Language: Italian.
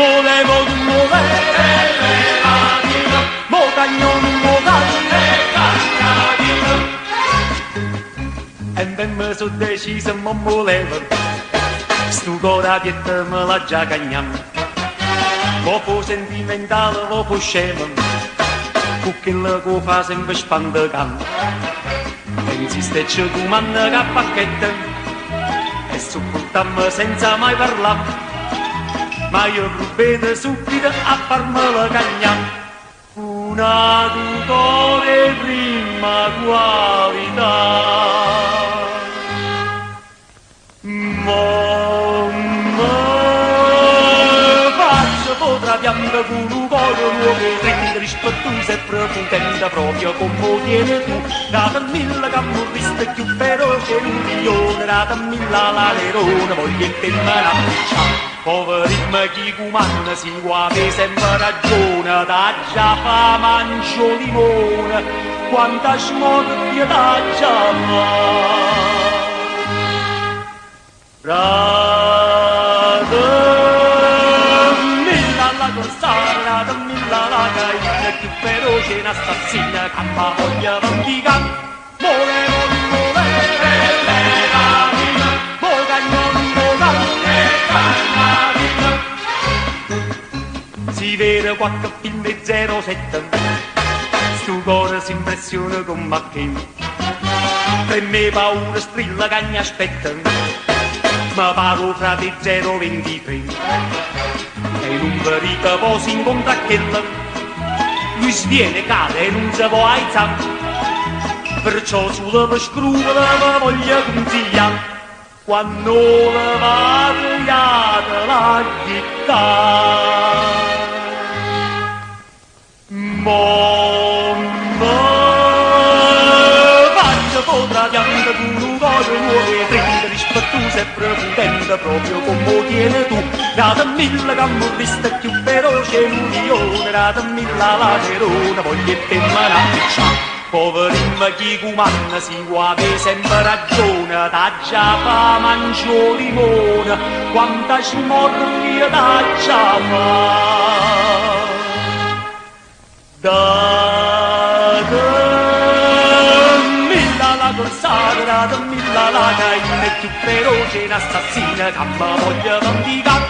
Molevo tu mole, mo cagnone mo cagne, e ben me so deciso mo molevo, stu cora dietro me la già cagnam, mo fu sentimentale, mo fu scemo, cu che la co fa sempre spandegam, e insiste c'è tu manna che pacchetta, e supportammo senza mai parlare. Ma io provvedo subito a farmela cagnare, una tutore prima qualità. Ma faccio potrà bianca con un coro nuovo, rende rispettosa e prepotente proprio come tieni tu. Rata mille che morriste più feroce un milione, rata mille la lerone, voglio il tempo poverimma chi comanda si guarda sempre ragione, da già fa mancio limone, quanta smorfia da già fa. Rada milla la corsara, rada milla la caina, più feroce un'assassina che fa voglia vendica. Mole, si vede qualche film di 07, stu cuore si impressiona con macchina, per me paura strilla che mi aspetta, ma paro fra di 023, e non verita poi si incontra quella, lui sviene, cade e non si può aizzare, perciò sulla scrupolo voglia consigliare. Quando la va tagliata la chitarra, faccio potrà bianca con un coro nuovo e rende rispettosa e prepotente proprio come tieni tu. Rata mille che morriste più feroce un milione, rata mille la cerona, voglio te manaccia. Poverimma chi comanda si guarda sempre ragione, da già fa mancio limone, quanta smorfia da già fa. Da milla la corsara, da milla la caina, più feroce un'assassina che mi voglia vendica.